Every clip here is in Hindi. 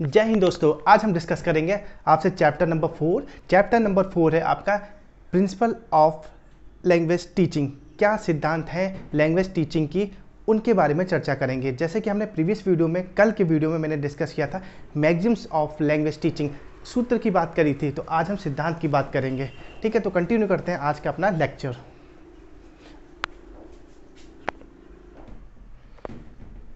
जय हिंद दोस्तों, आज हम डिस्कस करेंगे आपसे चैप्टर नंबर 4। चैप्टर नंबर 4 है आपका प्रिंसिपल ऑफ लैंग्वेज टीचिंग। क्या सिद्धांत हैं लैंग्वेज टीचिंग की, उनके बारे में चर्चा करेंगे। जैसे कि हमने प्रीवियस वीडियो में, कल के वीडियो में मैंने डिस्कस किया था मैक्सिम्स ऑफ लैंग्वेज टीचिंग, सूत्र की बात करी थी। तो आज हम सिद्धांत की बात करेंगे। ठीक है, तो कंटिन्यू करते हैं आज का अपना लेक्चर।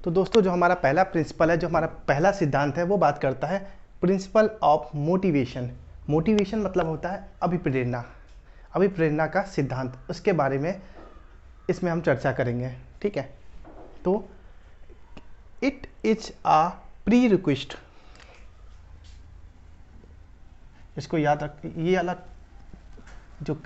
तो दोस्तों, जो हमारा पहला प्रिंसिपल है, जो हमारा पहला सिद्धांत है, वो बात करता है प्रिंसिपल ऑफ मोटिवेशन। मोटिवेशन मतलब होता है अभिप्रेरणा, अभिप्रेरणा का सिद्धांत। उसके बारे में इसमें हम चर्चा करेंगे। ठीक है, तो it is a pre request, इसको याद रख, ये वाला जो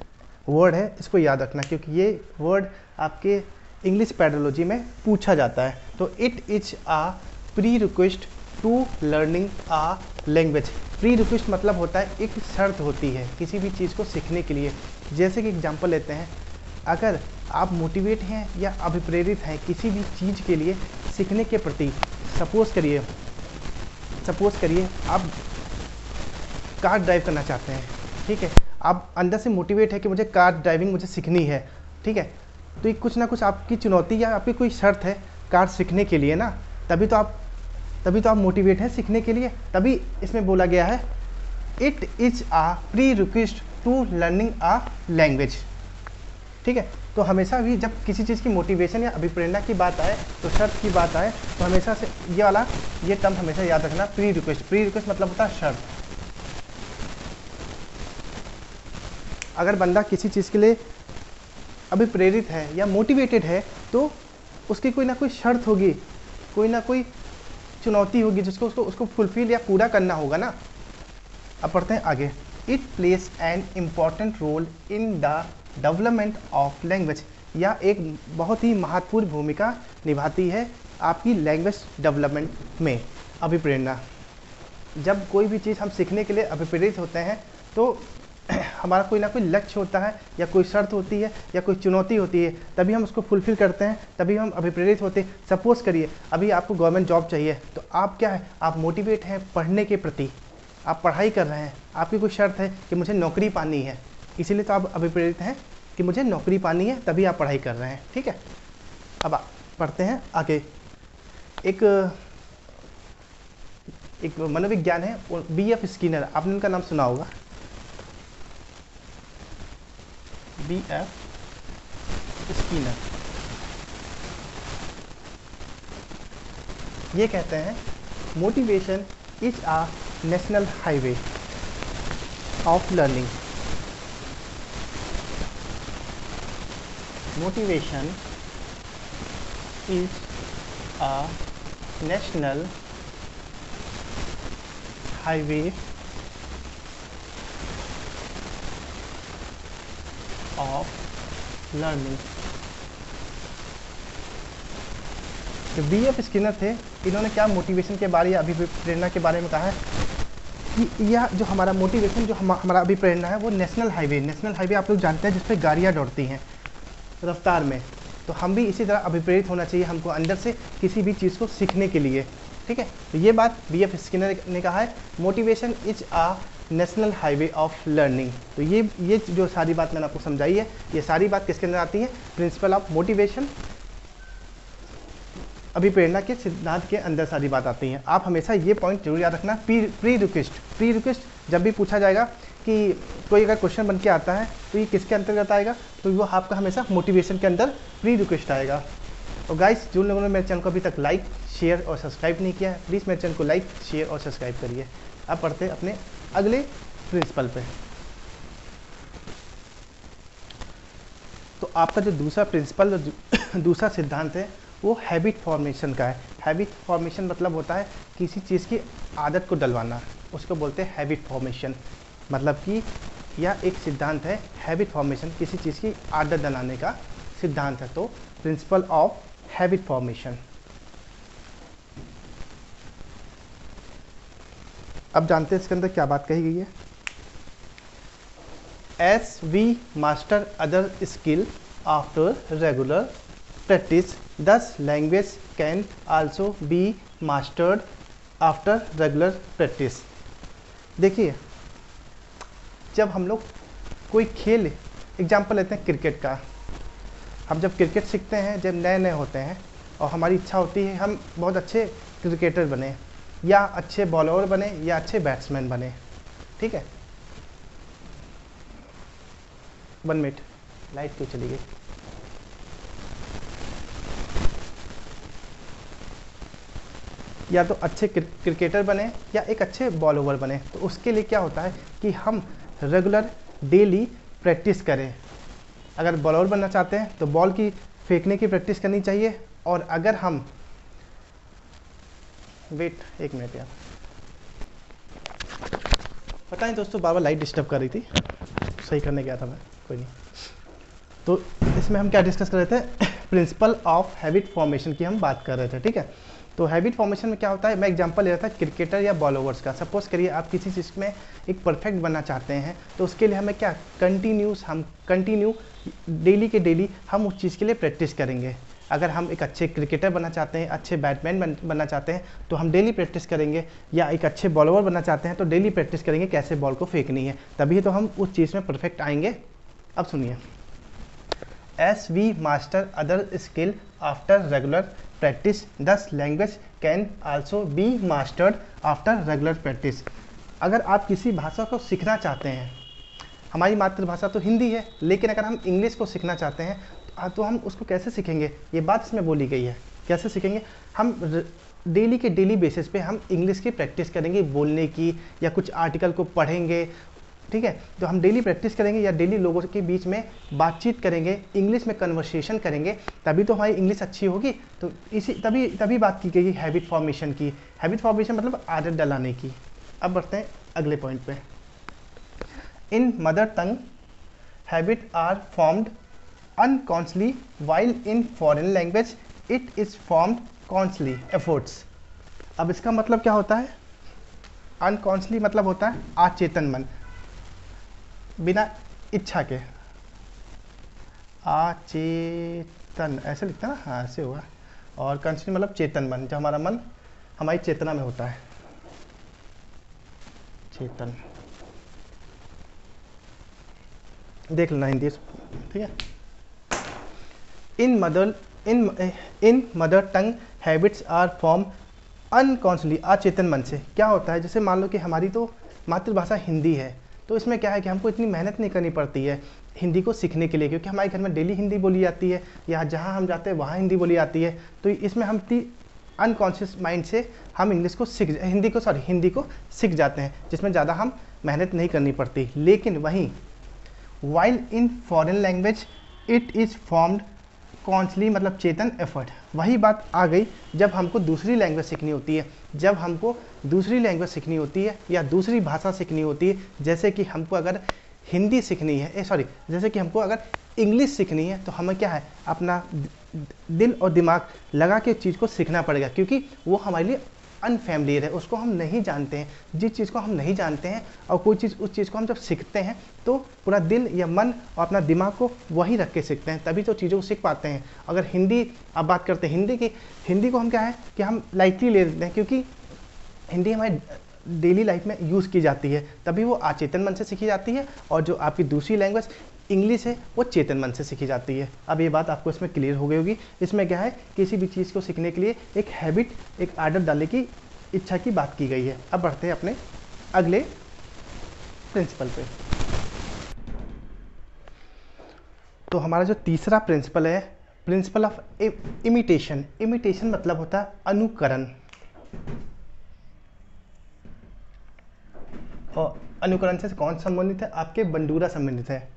वर्ड है इसको याद रखना, क्योंकि ये वर्ड आपके इंग्लिश पैडोलॉजी में पूछा जाता है। तो it is a pre request to learning a language. Pre request मतलब होता है एक शर्त होती है किसी भी चीज़ को सीखने के लिए। जैसे कि एग्जांपल लेते हैं, अगर आप मोटिवेट हैं या अभिप्रेरित हैं किसी भी चीज़ के लिए सीखने के प्रति, सपोज करिए आप कार ड्राइव करना चाहते हैं। ठीक है, आप अंदर से मोटिवेट है कि मुझे कार ड्राइविंग मुझे सीखनी है। ठीक है, तो ये कुछ ना कुछ आपकी चुनौती या आपकी कोई शर्त है कार सीखने के लिए ना, तभी तो आप मोटिवेट हैं सीखने के लिए। तभी इसमें बोला गया है it is a pre request to learning a language. ठीक है, तो हमेशा भी जब किसी चीज़ की मोटिवेशन या अभिप्रेरणा की बात आए, तो शर्त की बात आए, तो हमेशा से ये टर्म हमेशा याद रखना, प्री रिक्वेस्ट। प्री रिक्वेस्ट मतलब होता है शर्त। अगर बंदा किसी चीज़ के लिए अभिप्रेरित है या मोटिवेटेड है, तो उसकी कोई ना कोई शर्त होगी, कोई ना कोई चुनौती होगी जिसको उसको फुलफिल या पूरा करना होगा ना। अब पढ़ते हैं आगे। It plays an important role in the development of language. यह एक बहुत ही महत्वपूर्ण भूमिका निभाती है आपकी लैंग्वेज डेवलपमेंट में। अभिप्रेरणा, जब कोई भी चीज़ हम सीखने के लिए अभिप्रेरित होते हैं, तो हमारा कोई ना कोई लक्ष्य होता है या कोई शर्त होती है या कोई चुनौती होती है, तभी हम उसको फुलफिल करते हैं, तभी हम अभिप्रेरित होते हैं। सपोज करिए अभी आपको गवर्नमेंट जॉब चाहिए, तो आप क्या है, आप मोटिवेट हैं पढ़ने के प्रति, आप पढ़ाई कर रहे हैं, आपकी कोई शर्त है कि मुझे नौकरी पानी है, इसीलिए तो आप अभिप्रेरित हैं कि मुझे नौकरी पानी है, तभी आप पढ़ाई कर रहे हैं। ठीक है, अब आप पढ़ते हैं आगे। एक मनोविज्ञान है, B.F. स्किनर, आपने उनका नाम सुना होगा। B.F. स्किनर ये कहते हैं motivation is a national highway of learning. Motivation is a national highway of learning. जो B.F. स्किनर थे, इन्होंने क्या मोटिवेशन के बारे या अभिप्रेरणा के बारे में कहा है कि यह जो हमारा मोटिवेशन, जो हमारा अभिप्रेरणा है, वो नेशनल हाईवे आप लोग जानते हैं जिस पे गाड़ियाँ दौड़ती हैं रफ्तार में। तो हम भी इसी तरह अभिप्रेरित होना चाहिए हमको अंदर से किसी भी चीज़ को सीखने के लिए। ठीक है, तो ये बात B.F. स्किनर ने कहा है, motivation is a national highway of learning. तो ये जो सारी बात मैंने आपको समझाई है, ये सारी बात किसके अंदर आती है, प्रिंसिपल ऑफ मोटिवेशन, अभिप्रेरणा के सिद्धांत के अंदर सारी बात आती है। आप हमेशा ये पॉइंट जरूर याद रखना, प्री रिक्वेस्ट जब भी पूछा जाएगा कि कोई अगर क्वेश्चन बन के आता है, तो ये किसके अंतर्गत आएगा, तो वो आपका हमेशा मोटिवेशन के अंदर प्री रिक्वेस्ट आएगा। तो गाइस, जिन लोगों ने मेरे चैनल को अभी तक लाइक, शेयर और सब्सक्राइब नहीं किया है, प्लीज़ मेरे चैनल को लाइक, शेयर और सब्सक्राइब करिए। अब पढ़ते हैं अपने अगले प्रिंसिपल पे। तो आपका जो दूसरा प्रिंसिपल, दूसरा सिद्धांत है, वो हैबिट फॉर्मेशन का है। हैबिट फॉर्मेशन मतलब होता है किसी चीज़ की आदत को डलवाना, उसको बोलते हैं हैबिट फॉर्मेशन। मतलब कि यह एक सिद्धांत है, हैबिट फॉर्मेशन, किसी चीज़ की आदत डलाने का सिद्धांत है। तो प्रिंसिपल ऑफ हैबिट फॉर्मेशन। अब जानते हैं इसके अंदर क्या बात कही गई है। As we master other skill after regular practice, thus language can also be mastered after regular practice. देखिए, जब हम लोग कोई खेल, एग्जाम्पल लेते हैं क्रिकेट का, हम जब क्रिकेट सीखते हैं, जब नए नए होते हैं और हमारी इच्छा होती है हम बहुत अच्छे क्रिकेटर बने या अच्छे बॉलर बने या अच्छे बैट्समैन बने, ठीक है। 1 मिनट, लाइट क्यों चली गई? या तो अच्छे क्रिकेटर बने या एक अच्छे बॉलर बने, तो उसके लिए क्या होता है कि हम रेगुलर डेली प्रैक्टिस करें। अगर बॉलर बनना चाहते हैं तो बॉल की फेंकने की प्रैक्टिस करनी चाहिए, और अगर हम वेट 1 मिनट यार, पता नहीं दोस्तों बार बार लाइट डिस्टर्ब कर रही थी, सही करने गया था मैं, कोई नहीं। तो इसमें हम क्या डिस्कस कर रहे थे? प्रिंसिपल ऑफ हैबिट फॉर्मेशन की हम बात कर रहे थे, ठीक है। तो हैबिट फॉर्मेशन में क्या होता है, मैं एग्जांपल ले रहा था क्रिकेटर या बॉलर्स का। सपोज करिए आप किसी चीज़ में एक परफेक्ट बनना चाहते हैं, तो उसके लिए हमें क्या कंटिन्यू डेली के डेली हम उस चीज़ के लिए प्रैक्टिस करेंगे। अगर हम एक अच्छे क्रिकेटर बनना चाहते हैं, अच्छे बैट्समैन बनना चाहते हैं, तो हम डेली प्रैक्टिस करेंगे, या एक अच्छे बॉलर बनना चाहते हैं तो डेली प्रैक्टिस करेंगे कैसे बॉल को फेंकनी है, तभी तो हम उस चीज़ में परफेक्ट आएंगे। अब सुनिए, as we master other skill after regular practice, thus language can also be mastered after regular practice। अगर आप किसी भाषा को सीखना चाहते हैं, हमारी मातृभाषा तो हिंदी है, लेकिन अगर हम इंग्लिश को सीखना चाहते हैं तो हम उसको कैसे सीखेंगे? ये बात इसमें बोली गई है। कैसे सीखेंगे? हम डेली के डेली बेसिस पे हम इंग्लिश की प्रैक्टिस करेंगे, बोलने की, या कुछ आर्टिकल को पढ़ेंगे, ठीक है। तो हम डेली प्रैक्टिस करेंगे या डेली लोगों के बीच में बातचीत करेंगे, इंग्लिश में कन्वर्सेशन करेंगे, तभी तो हमारी इंग्लिश अच्छी होगी। तो तभी बात की गई हैबिट फॉर्मेशन की। हैबिट फॉर्मेशन मतलब आदत डलाने की। अब बढ़ते हैं अगले पॉइंट पे। In mother tongue habit are formed unconsciously, while in foreign language it is formed consciously efforts. अब इसका मतलब क्या होता है? अनकॉन्शली मतलब होता है अचेतन मन, बिना इच्छा के। अचेतन ऐसे लिखता है ना, हाँ ऐसे हुआ। और कॉन्शली मतलब चेतन मन, जब हमारा मन हमारी चेतना में होता है, चेतन। देख लेना हिंदी, ठीक है। In mother tongue habits are form unconsciously, अचेतन मन से। क्या होता है, जैसे मान लो कि हमारी तो मातृभाषा हिंदी है, तो इसमें क्या है कि हमको इतनी मेहनत नहीं करनी पड़ती है हिंदी को सीखने के लिए, क्योंकि हमारे घर में डेली हिंदी बोली जाती है, या जहाँ हम जाते हैं वहाँ हिंदी बोली जाती है। तो इसमें हम अनकॉन्शियस माइंड से हम हिंदी को सीख जाते हैं, जिसमें ज़्यादा हम मेहनत नहीं करनी पड़ती। लेकिन वहीं while in foreign language it is formed consciously मतलब चेतन एफर्ट। वही बात आ गई जब हमको दूसरी लैंग्वेज सीखनी होती है। जब हमको दूसरी लैंग्वेज सीखनी होती है या दूसरी भाषा सीखनी होती है, जैसे कि हमको अगर हिंदी सीखनी है, जैसे कि हमको अगर इंग्लिश सीखनी है, तो हमें क्या है, अपना दिल और दिमाग लगा के चीज़ को सीखना पड़ेगा, क्योंकि वो हमारे लिए अनफैमिलियर है, उसको हम नहीं जानते हैं। जिस चीज़ को हम नहीं जानते हैं और कोई चीज़, उस चीज़ को हम जब सीखते हैं तो पूरा दिल या मन और अपना दिमाग को वही रख के सीखते हैं, तभी तो चीज़ों को सीख पाते हैं। अगर हिंदी, अब बात करते हैं हिंदी की, हिंदी को हम क्या है कि हम लाइटली ले लेते हैं, क्योंकि हिंदी हमारे डेली लाइफ में यूज़ की जाती है, तभी वो अचेतन मन से सीखी जाती है। और जो आपकी दूसरी लैंग्वेज इंग्लिश है, वो चेतन मन से सीखी जाती है। अब ये बात आपको इसमें क्लियर हो गई होगी। इसमें क्या है, किसी भी चीज़ को सीखने के लिए एक हैबिट, एक आदत डालने की इच्छा की बात की गई है। अब बढ़ते हैं अपने अगले प्रिंसिपल पे। तो हमारा जो तीसरा प्रिंसिपल है, प्रिंसिपल ऑफ इमिटेशन। इमिटेशन मतलब होता है अनुकरण। और अनुकरण से कौन संबंधित है? आपके बंडूरा संबंधित है।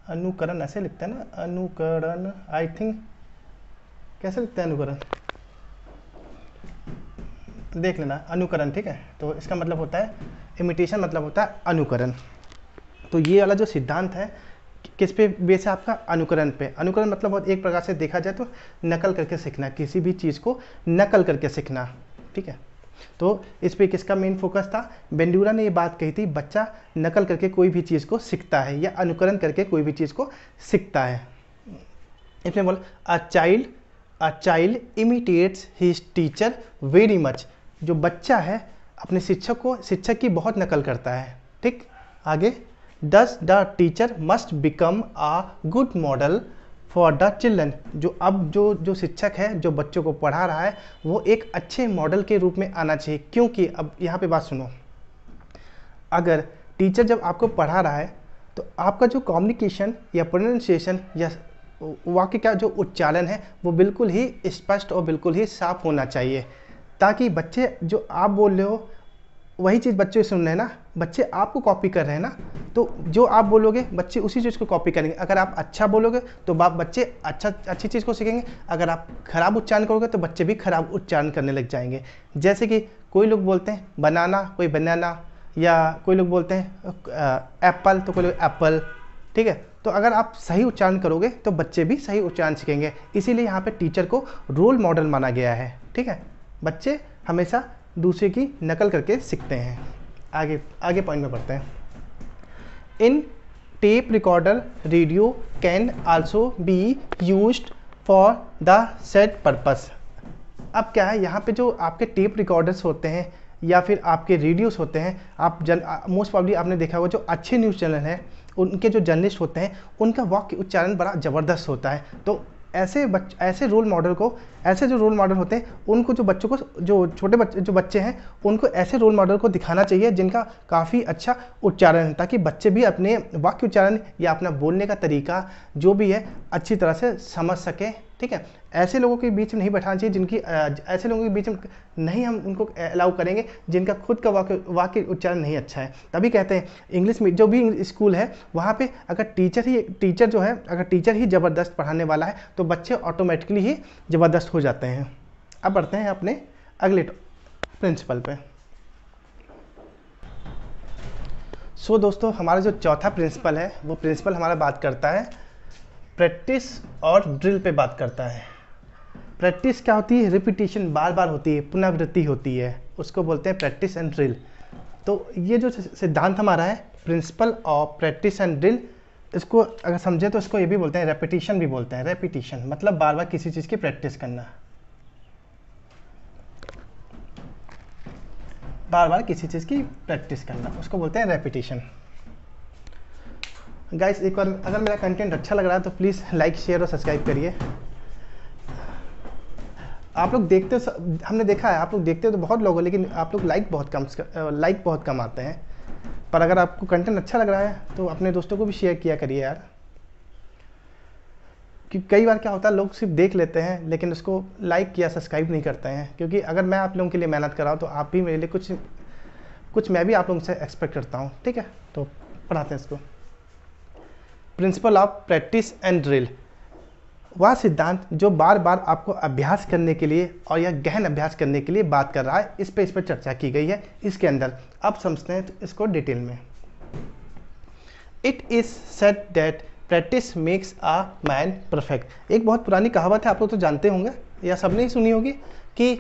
अनुकरण ऐसे लिखते हैं ना, अनुकरण, आई थिंक कैसे लिखते हैं अनुकरण, देख लेना, अनुकरण, ठीक है। तो इसका मतलब होता है, इमिटेशन मतलब होता है अनुकरण। तो ये वाला जो सिद्धांत है किस पे बेस है? आपका अनुकरण पे। अनुकरण मतलब एक प्रकार से देखा जाए तो नकल करके सीखना, किसी भी चीज़ को नकल करके सीखना, ठीक है। तो इस पे किसका मेन फोकस था? बेंडूरा ने ये बात कही थी, बच्चा नकल करके कोई भी चीज़ को सीखता है या अनुकरण करके कोई भी चीज़ को सीखता है। इसमें बोला a child imitates his teacher very much जो बच्चा है अपने शिक्षक की बहुत नकल करता है। ठीक, आगे, does the teacher must become a good model for the children. जो शिक्षक है जो बच्चों को पढ़ा रहा है वो एक अच्छे मॉडल के रूप में आना चाहिए। क्योंकि अब यहाँ पे बात सुनो, अगर टीचर जब आपको पढ़ा रहा है तो आपका जो कम्युनिकेशन या प्रोनाउंसिएशन या वाक्य का जो उच्चारण है वो बिल्कुल ही स्पष्ट और बिल्कुल ही साफ होना चाहिए, ताकि बच्चे जो आप बोल रहे हो वही चीज़ बच्चे सुन रहे हैं ना, बच्चे आपको कॉपी कर रहे हैं ना, तो जो आप बोलोगे बच्चे उसी चीज़ को कॉपी करेंगे। अगर आप अच्छा बोलोगे तो बच्चे अच्छी चीज़ को सीखेंगे, अगर आप खराब उच्चारण करोगे तो बच्चे भी खराब उच्चारण करने लग जाएंगे। जैसे कि कोई लोग बोलते हैं बनाना, कोई बनाना, या कोई लोग बोलते हैं एप्पल तो कोई लोग एप्पल। ठीक है, तो अगर आप सही उच्चारण करोगे तो बच्चे भी सही उच्चारण सीखेंगे। इसीलिए यहाँ पे टीचर को रोल मॉडल माना गया है। ठीक है, बच्चे हमेशा दूसरे की नकल करके सीखते हैं। आगे पॉइंट में पढ़ते हैं। In tape recorder radio can also be used for the set purpose. अब क्या है, यहाँ पे जो आपके टेप रिकॉर्डर्स होते हैं या फिर आपके रेडियोस होते हैं, मोस्ट प्रॉब्ली आपने देखा होगा जो अच्छे न्यूज़ चैनल हैं उनके जो जर्नलिस्ट होते हैं उनका वाक्य उच्चारण बड़ा ज़बरदस्त होता है। तो ऐसे रोल मॉडल होते हैं उनको जो बच्चों को, जो छोटे बच्चे जो बच्चे हैं उनको ऐसे रोल मॉडल को दिखाना चाहिए जिनका काफ़ी अच्छा उच्चारण है, ताकि बच्चे भी अपने वाक्य उच्चारण या अपना बोलने का तरीका जो भी है अच्छी तरह से समझ सकें। ठीक है, ऐसे लोगों के बीच में नहीं बैठाना चाहिए ऐसे लोगों के बीच में नहीं हम उनको अलाउ करेंगे जिनका खुद का वाक्य उच्चारण नहीं अच्छा है। तभी कहते हैं इंग्लिश में जो भी स्कूल है वहाँ पे अगर टीचर ही ज़बरदस्त पढ़ाने वाला है तो बच्चे ऑटोमेटिकली ही ज़बरदस्त हो जाते हैं। अब बढ़ते हैं अपने अगले प्रिंसिपल पे। सो दोस्तों, हमारा जो चौथा प्रिंसिपल है वो प्रिंसिपल हमारा बात करता है प्रैक्टिस और ड्रिल पे बात करता है। प्रैक्टिस क्या होती है? रिपीटिशन, बार बार होती है, पुनरावृत्ति होती है, उसको बोलते हैं प्रैक्टिस एंड ड्रिल। तो ये जो सिद्धांत हमारा है principle of practice and drill, इसको अगर समझे तो इसको ये भी बोलते हैं रेपिटेशन भी बोलते हैं। रेपिटेशन मतलब बार बार किसी चीज़ की प्रैक्टिस करना, बार बार किसी चीज़ की प्रैक्टिस करना, उसको बोलते हैं रेपिटेशन। गाइस, एक बार अगर मेरा कंटेंट अच्छा लग रहा है तो प्लीज़ लाइक, शेयर और सब्सक्राइब करिए। आप लोग देखते हो, हमने देखा है आप लोग देखते हो तो बहुत लोग हो, लेकिन आप लोग लाइक बहुत कम आते हैं। पर अगर आपको कंटेंट अच्छा लग रहा है तो अपने दोस्तों को भी शेयर किया करिए यार। क्योंकि कई बार क्या होता है, लोग सिर्फ देख लेते हैं लेकिन उसको लाइक या सब्सक्राइब नहीं करते हैं। क्योंकि अगर मैं आप लोगों के लिए मेहनत कर रहा हूँ तो आप भी मेरे लिए कुछ मैं भी आप लोगों से एक्सपेक्ट करता हूँ। ठीक है, तो पढ़ाते हैं इसको। Principle of practice and drill, वह सिद्धांत जो बार बार आपको अभ्यास करने के लिए और या गहन अभ्यास करने के लिए बात कर रहा है, इस पर चर्चा की गई है इसके अंदर। अब समझते हैं तो इसको डिटेल में। It is said that practice makes a man perfect. एक बहुत पुरानी कहावत है, आप लोग तो जानते होंगे या सबने ही सुनी होगी कि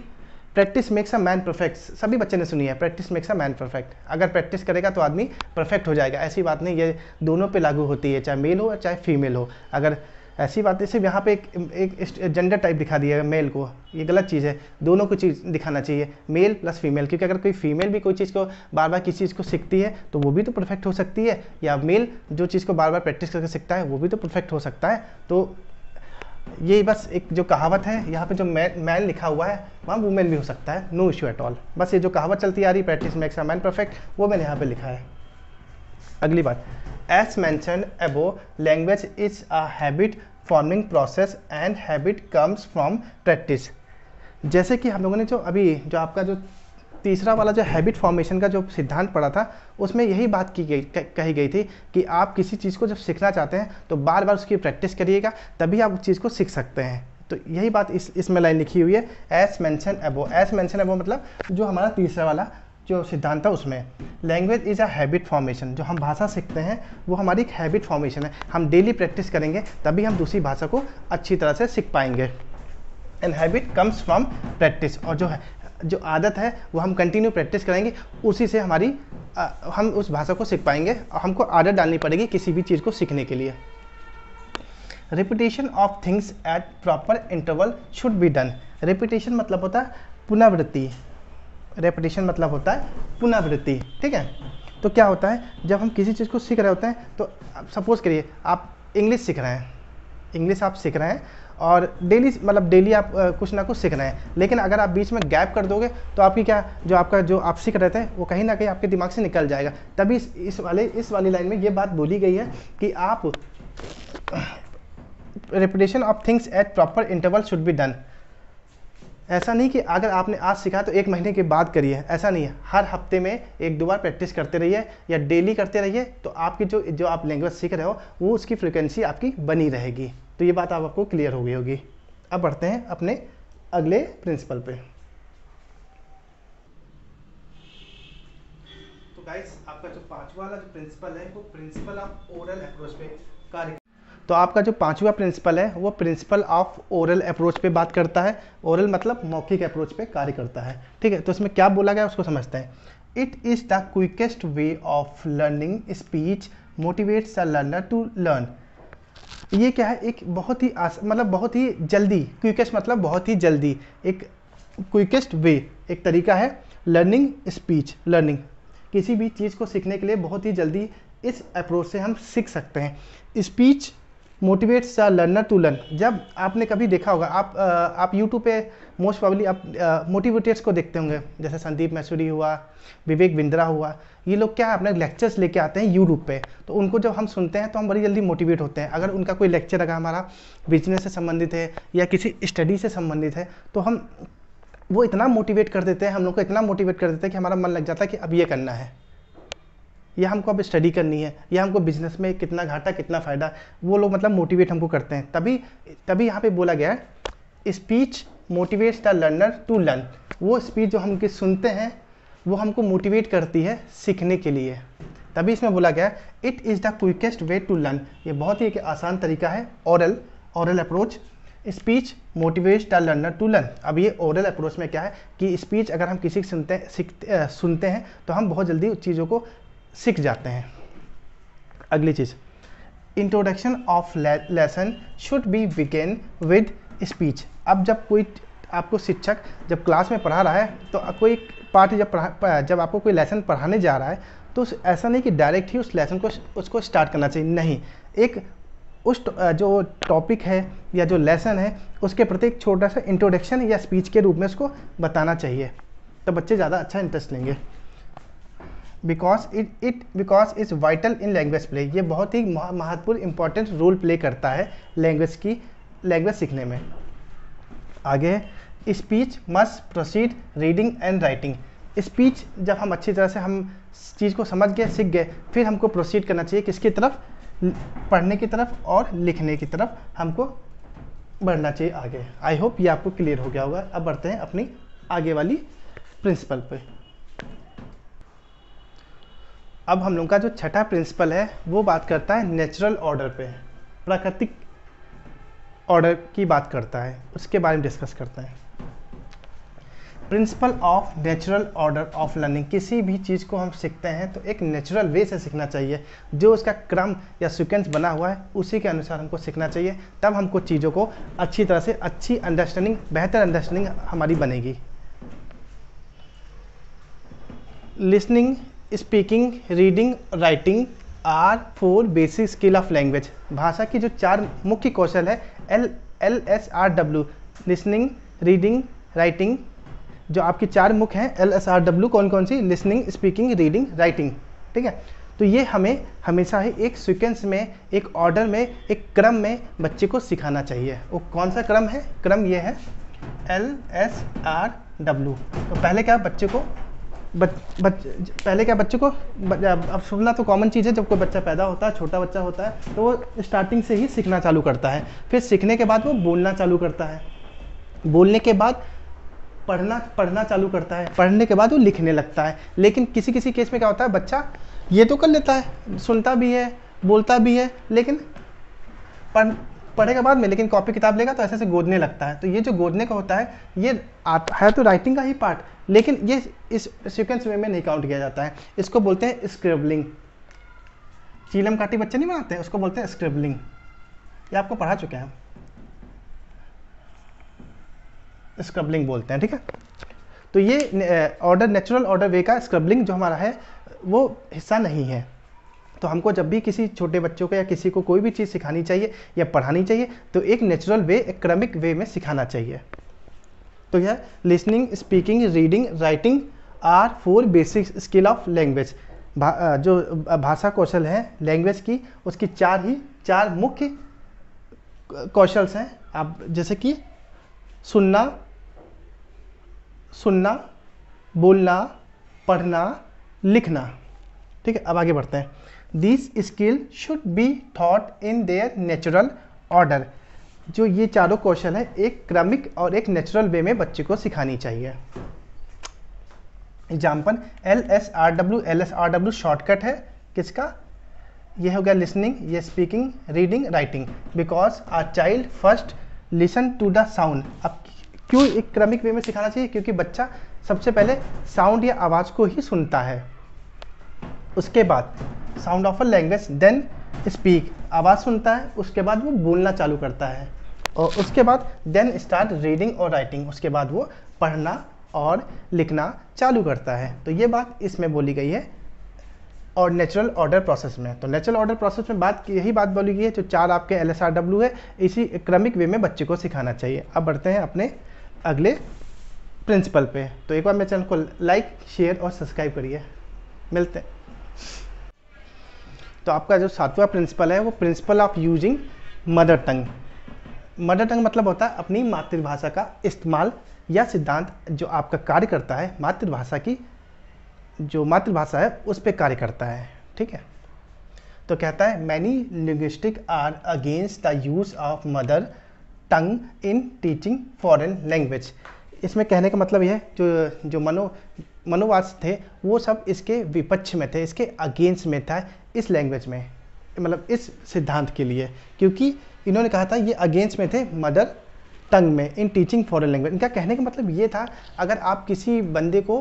practice makes a man perfect. सभी बच्चे ने सुनी है, practice makes a man perfect. अगर प्रैक्टिस करेगा तो आदमी परफेक्ट हो जाएगा, ऐसी बात नहीं, ये दोनों पे लागू होती है, चाहे मेल हो चाहे फीमेल हो। अगर ऐसी बात है, सिर्फ यहाँ पे एक जेंडर टाइप दिखा दिया है मेल को, ये गलत चीज़ है। दोनों को चीज़ दिखाना चाहिए, मेल प्लस फीमेल, क्योंकि अगर कोई फीमेल भी कोई चीज़ को बार बार किसी चीज़ को सीखती है तो वो भी तो परफेक्ट हो सकती है, या मेल जो चीज़ को बार बार प्रैक्टिस करके सीखता है वो भी तो परफेक्ट हो सकता है। तो ये बस एक जो कहावत है, यहाँ पे जो मैन लिखा हुआ है वहाँ वुमेन भी हो सकता है, नो इशू एट ऑल। बस ये जो कहावत चलती आ रही practice makes a man perfect, वो मैंने यहाँ पे लिखा है। अगली बात, as mentioned above, language is a habit forming process and habit comes from practice. जैसे कि हम लोगों ने जो आपका जो तीसरा वाला जो हैबिट फॉर्मेशन का जो सिद्धांत पढ़ा था, उसमें यही बात कही गई थी कि आप किसी चीज़ को जब सीखना चाहते हैं तो बार बार उसकी प्रैक्टिस करिएगा, तभी आप उस चीज़ को सीख सकते हैं। तो यही बात इसमें लाइन लिखी हुई है, as mention above. As mention above मतलब जो हमारा तीसरा वाला जो सिद्धांत था उसमें, language is a habit formation. जो हम भाषा सीखते हैं वो हमारी एक हैबिट फॉर्मेशन है, हम डेली प्रैक्टिस करेंगे तभी हम दूसरी भाषा को अच्छी तरह से सीख पाएंगे। And habit comes from practice, और जो आदत है वो हम कंटिन्यू प्रैक्टिस करेंगे, उसी से हम उस भाषा को सीख पाएंगे। और हमको आदत डालनी पड़ेगी किसी भी चीज़ को सीखने के लिए। Repetition of things at proper interval should be done. Repetition मतलब होता है पुनरावृत्ति, रेपिटेशन मतलब होता है पुनरावृत्ति, ठीक है। तो क्या होता है जब हम किसी चीज़ को सीख रहे होते हैं, तो सपोज करिए आप इंग्लिश सीख रहे हैं, इंग्लिश आप सीख रहे हैं और डेली मतलब डेली आप कुछ ना कुछ सीख रहे हैं, लेकिन अगर आप बीच में गैप कर दोगे तो आपकी क्या जो आप सीख रहे थे वो कहीं ना कहीं आपके दिमाग से निकल जाएगा। तभी इस वाली लाइन में ये बात बोली गई है कि आप repetition of things at proper interval should be done. ऐसा नहीं कि अगर आपने आज सीखा तो 1 महीने के बाद करिए, ऐसा नहीं है। हर हफ्ते में 1-2 बार प्रैक्टिस करते रहिए या डेली करते रहिए, तो आपकी जो आप लैंग्वेज सीख रहे हो वो उसकी फ्रिक्वेंसी आपकी बनी रहेगी। तो ये बात आपको क्लियर हो गई होगी। अब बढ़ते हैं अपने अगले प्रिंसिपल पे। तो गाइस आपका जो 5वां वाला जो प्रिंसिपल है वो प्रिंसिपल ऑफ ओरल अप्रोच पे कार्य। तो आपका जो 5वां प्रिंसिपल है वो प्रिंसिपल ऑफ ओरल अप्रोच पे बात करता है। ओरल मतलब मौखिक अप्रोच पे कार्य करता है, ठीक है। तो इसमें क्या बोला गया उसको समझते हैं। It is the quickest way of learning speech motivates the learner to learn. ये क्या है, एक बहुत ही मतलब बहुत ही जल्दी, क्विकेस्ट मतलब बहुत ही जल्दी, एक क्विकेस्ट वे एक तरीका है लर्निंग स्पीच, लर्निंग किसी भी चीज़ को सीखने के लिए बहुत ही जल्दी इस अप्रोच से हम सीख सकते हैं। Speech motivates the learner to learn. जब आपने कभी देखा होगा, आप यूट्यूब पे मोस्ट प्रॉब्ली आप मोटिवेटर्स को देखते होंगे, जैसे संदीप मैसूरी हुआ, विवेक बिंद्रा हुआ, ये लोग क्या है अपने लेक्चर्स लेके आते हैं यूट्यूब पे। तो उनको जब हम सुनते हैं तो हम बड़ी जल्दी मोटिवेट होते हैं। अगर उनका कोई लेक्चर अगर हमारा बिजनेस से संबंधित है या किसी स्टडी से संबंधित है तो हम वो इतना मोटिवेट कर देते हैं, हम लोग को इतना मोटिवेट कर देते हैं कि हमारा मन लग जाता है कि अब ये करना है, या हमको अब स्टडी करनी है, या हमको बिजनेस में कितना घाटा कितना फ़ायदा, वो लोग मतलब मोटिवेट हमको करते हैं। तभी यहाँ पे बोला गया है speech motivates the learner to learn. वो स्पीच जो हम सुनते हैं वो हमको मोटिवेट करती है सीखने के लिए। तभी इसमें बोला गया है it is the quickest way to learn. ये बहुत ही एक आसान तरीका है oral approach. Speech motivates the learner to learn. अब ये ओरल अप्रोच में क्या है कि स्पीच अगर हम किसी से सुनते हैं तो हम बहुत जल्दी उस चीज़ों को सीख जाते हैं। अगली चीज़, introduction of lesson should be begin with speech. अब जब कोई आपको शिक्षक जब क्लास में पढ़ा रहा है तो कोई पाठ जब आपको कोई लेसन पढ़ाने जा रहा है तो ऐसा नहीं कि डायरेक्ट ही उस लेसन को उसको स्टार्ट करना चाहिए, नहीं। एक उस जो टॉपिक है या जो लेसन है उसके प्रति एक छोटा सा इंट्रोडक्शन या स्पीच के रूप में उसको बताना चाहिए, तो बच्चे ज़्यादा अच्छा इंटरेस्ट लेंगे। Because is vital in language play. ये बहुत ही महत्वपूर्ण इंपॉर्टेंट रोल प्ले करता है लैंग्वेज सीखने में। आगे, speech must proceed reading and writing. Speech जब हम अच्छी तरह से हम चीज़ को समझ गए, सीख गए, फिर हमको प्रोसीड करना चाहिए किसकी तरफ, पढ़ने की तरफ और लिखने की तरफ हमको बढ़ना चाहिए आगे। आई होप ये आपको क्लियर हो गया होगा। अब बढ़ते हैं अपनी आगे वाली प्रिंसिपल पे। अब हम लोग का जो छठा प्रिंसिपल है वो बात करता है नेचुरल ऑर्डर पे, प्राकृतिक ऑर्डर की बात करता है, उसके बारे में डिस्कस करते हैं। Principle of natural order of learning. किसी भी चीज़ को हम सीखते हैं तो एक नेचुरल वे से सीखना चाहिए, जो उसका क्रम या सीक्वेंस बना हुआ है उसी के अनुसार हमको सीखना चाहिए, तब हमको चीज़ों को अच्छी तरह से अच्छी अंडरस्टैंडिंग, बेहतर अंडरस्टैंडिंग हमारी बनेगी। Listening, speaking, reading, writing are 4 basic skill of language. भाषा की जो 4 मुख्य कौशल है LSRW, लिसनिंग, रीडिंग, राइटिंग, जो आपकी 4 मुख्य हैं LSRW कौन कौन सी, लिसनिंग, स्पीकिंग, रीडिंग, राइटिंग, ठीक है। तो ये हमें हमेशा ही एक सीक्वेंस में, एक ऑर्डर में, एक क्रम में बच्चे को सिखाना चाहिए। वो कौन सा क्रम है, क्रम ये है LSRW। तो पहले क्या बच्चे को अब सुनना तो कॉमन चीज़ है, जब कोई बच्चा पैदा होता है, छोटा बच्चा होता है, तो वो स्टार्टिंग से ही सीखना चालू करता है, फिर सीखने के बाद वो बोलना चालू करता है, बोलने के बाद पढ़ना चालू करता है, पढ़ने के बाद वो लिखने लगता है। लेकिन किसी किसी केस में क्या होता है, बच्चा ये तो कर लेता है, सुनता भी है, बोलता भी है, लेकिन पढ़ेगा बाद में, लेकिन कॉपी किताब लेगा तो ऐसे से गोदने लगता है। तो ये जो गोदने का होता है ये है तो राइटिंग का ही पार्ट, लेकिन ये इस सीक्वेंस में नहीं काउंट किया जाता है। इसको बोलते हैं स्क्रिबलिंग। चीलम काटी बच्चे नहीं बनाते हैं, उसको बोलते हैं स्क्रिबलिंग। ये आपको पढ़ा चुके हैं, स्क्रिबलिंग बोलते हैं, ठीक है। तो ये ऑर्डर नेचुरल ऑर्डर वे का स्क्रबलिंग जो हमारा है वो हिस्सा नहीं है। तो हमको जब भी किसी छोटे बच्चों को या किसी को कोई भी चीज़ सिखानी चाहिए या पढ़ानी चाहिए तो एक नेचुरल वे, एक क्रमिक वे में सिखाना चाहिए। तो यह listening, speaking, reading, writing are 4 basic skill of language. जो भाषा कौशल है लैंग्वेज की, उसकी चार मुख्य कौशल्स हैं। आप जैसे कि सुनना, बोलना, पढ़ना, लिखना। ठीक है, अब आगे बढ़ते हैं। This skill should be thought in their natural order. जो ये चारों कौशल है एक क्रमिक और एक नेचुरल वे में बच्चे को सिखानी चाहिए। एग्जाम्पल LSRW शॉर्टकट है किसका? ये हो गया लिसनिंग, ये speaking, reading, writing. Because a child first listen to the sound. अब क्यों एक क्रमिक वे में सिखाना चाहिए? क्योंकि बच्चा सबसे पहले साउंड या आवाज़ को ही सुनता है, उसके बाद sound of a language, then speak, आवाज़ सुनता है, उसके बाद वो बोलना चालू करता है, और उसके बाद देन स्टार्ट रीडिंग और राइटिंग, उसके बाद वो पढ़ना और लिखना चालू करता है। तो ये बात इसमें बोली गई है और नेचुरल ऑर्डर प्रोसेस में। तो नेचुरल ऑर्डर प्रोसेस में यही बात बोली गई है, जो 4 आपके LSRW है, इसी क्रमिक वे में बच्चे को सिखाना चाहिए। अब बढ़ते हैं अपने अगले प्रिंसिपल पे। तो एक बार मेरे चैनल को लाइक, शेयर और सब्सक्राइब करिए। मिलते हैं। तो आपका जो 7वां प्रिंसिपल है वो principle of using mother tongue. Mother tongue मतलब होता है अपनी मातृभाषा का इस्तेमाल या सिद्धांत जो आपका कार्य करता है मातृभाषा की, जो मातृभाषा है उस पर कार्य करता है। ठीक है, तो कहता है many linguistic are against the use of mother tongue in teaching foreign language. इसमें कहने का मतलब यह है जो मनोवाद थे वो सब इसके विपक्ष में थे, इसके अगेंस्ट में था इस लैंग्वेज में, मतलब इस सिद्धांत के लिए, क्योंकि इन्होंने कहा था ये अगेंस्ट में थे मदर टंग में इन टीचिंग फॉरेन लैंग्वेज। इनका कहने का मतलब ये था अगर आप किसी बंदे को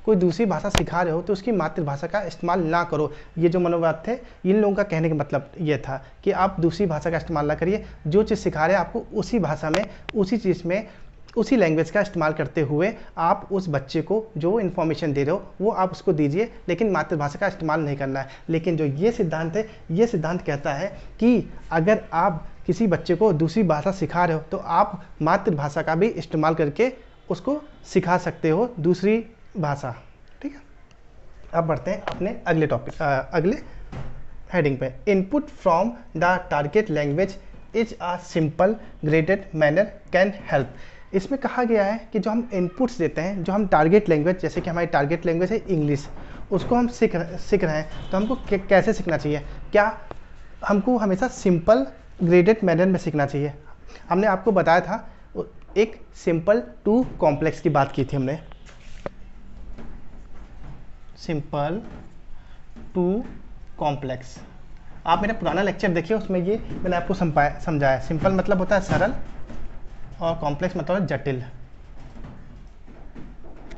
कोई दूसरी भाषा सिखा रहे हो तो उसकी मातृभाषा का इस्तेमाल ना करो। ये जो मनोवाद थे इन लोगों का कहने का मतलब ये था कि आप दूसरी भाषा का इस्तेमाल ना करिए, जो चीज़ सिखा रहे हैं आपको उसी भाषा में, उसी चीज़ में, उसी लैंग्वेज का इस्तेमाल करते हुए आप उस बच्चे को जो इन्फॉर्मेशन दे रहे हो वो आप उसको दीजिए, लेकिन मातृभाषा का इस्तेमाल नहीं करना है। लेकिन जो ये सिद्धांत है, ये सिद्धांत कहता है कि अगर आप किसी बच्चे को दूसरी भाषा सिखा रहे हो तो आप मातृभाषा का भी इस्तेमाल करके उसको सिखा सकते हो दूसरी भाषा। ठीक है, अब बढ़ते हैं अपने अगले टॉपिक, अगले हेडिंग पे। Input from the target language is a simple graded manner can help. इसमें कहा गया है कि जो हम इनपुट्स देते हैं, जो हम टारगेट लैंग्वेज, जैसे कि हमारी टारगेट लैंग्वेज है इंग्लिश, उसको हम सीख रहे हैं तो हमको कैसे सीखना चाहिए? क्या हमको हमेशा सिंपल ग्रेडेड मैनर में सीखना चाहिए? हमने आपको बताया था एक सिंपल टू कॉम्प्लेक्स की बात की थी हमने, सिंपल टू कॉम्प्लेक्स। आप मेरा पुराना लेक्चर देखिए, उसमें ये मैंने आपको समझाया। सिंपल मतलब होता है सरल और कॉम्प्लेक्स मतलब है जटिल,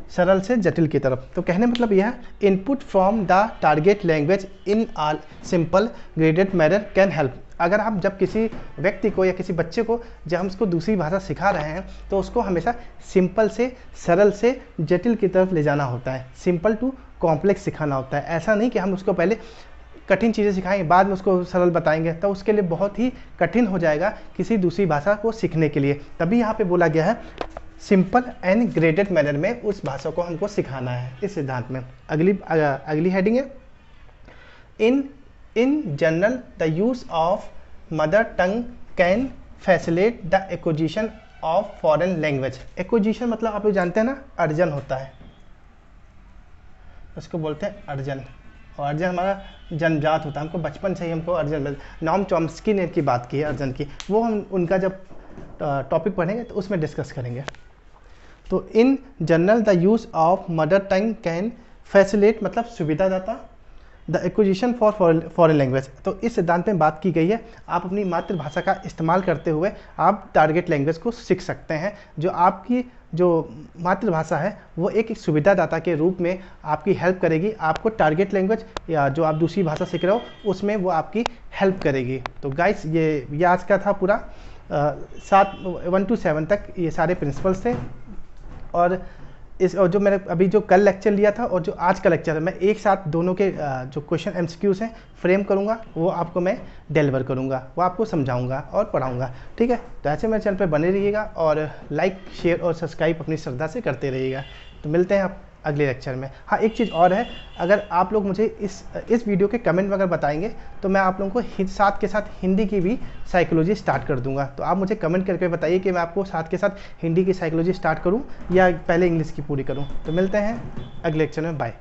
सरल से जटिल की तरफ। तो कहने मतलब यह है input from the target language in all simple graded manner can help. अगर आप जब किसी व्यक्ति को या किसी बच्चे को जब हम उसको दूसरी भाषा सिखा रहे हैं तो उसको हमेशा सिंपल से, सरल से जटिल की तरफ ले जाना होता है, सिंपल टू कॉम्प्लेक्स सिखाना होता है। ऐसा नहीं कि हम उसको पहले कठिन चीज़ें सिखाएंगे बाद में उसको सरल बताएंगे, तो उसके लिए बहुत ही कठिन हो जाएगा किसी दूसरी भाषा को सीखने के लिए। तभी यहाँ पे बोला गया है सिंपल एंड ग्रेडेड मैनर में उस भाषा को हमको सिखाना है इस सिद्धांत में। अगली हेडिंग है इन general the use of mother tongue can facilitate the acquisition of foreign language. Acquisition मतलब आप लोग जानते हैं ना, अर्जन होता है, उसको बोलते हैं अर्जन। और अर्जन हमारा जन्मजात होता है, हमको बचपन से ही हमको अर्जन मिल। नॉम चॉम्स्की ने की बात की है अर्जन की, वो हम उनका जब टॉपिक पढ़ेंगे तो उसमें डिस्कस करेंगे। तो in general the use of mother tongue can facilitate मतलब सुविधादाता the acquisition for foreign language. तो इस सिद्धांत में बात की गई है आप अपनी मातृभाषा का इस्तेमाल करते हुए आप टारगेट लैंग्वेज को सीख सकते हैं। जो आपकी जो मातृभाषा है वो एक सुविधादाता के रूप में आपकी हेल्प करेगी, आपको टारगेट लैंग्वेज या जो आप दूसरी भाषा सीख रहे हो उसमें वो आपकी हेल्प करेगी। तो गाइस ये आज का था पूरा 1 to 7 तक ये सारे प्रिंसिपल्स थे। और इस और जो मैंने अभी जो कल लेक्चर लिया था और जो आज का लेक्चर है, मैं एक साथ दोनों के जो क्वेश्चन एमसीक्यूज हैं फ्रेम करूंगा, वो आपको मैं डिलीवर करूंगा, वो आपको समझाऊंगा और पढ़ाऊंगा। ठीक है, तो ऐसे मेरे चैनल पे बने रहिएगा और लाइक शेयर और सब्सक्राइब अपनी श्रद्धा से करते रहिएगा। तो मिलते हैं आप अगले लेक्चर में। हाँ, एक चीज़ और है, अगर आप लोग मुझे इस वीडियो के कमेंट में अगर बताएंगे तो मैं आप लोगों को साथ के साथ हिंदी की भी साइकोलॉजी स्टार्ट कर दूंगा। तो आप मुझे कमेंट करके बताइए कि मैं आपको साथ के साथ हिंदी की साइकोलॉजी स्टार्ट करूं या पहले इंग्लिश की पूरी करूं। तो मिलते हैं अगले लेक्चर में, बाय।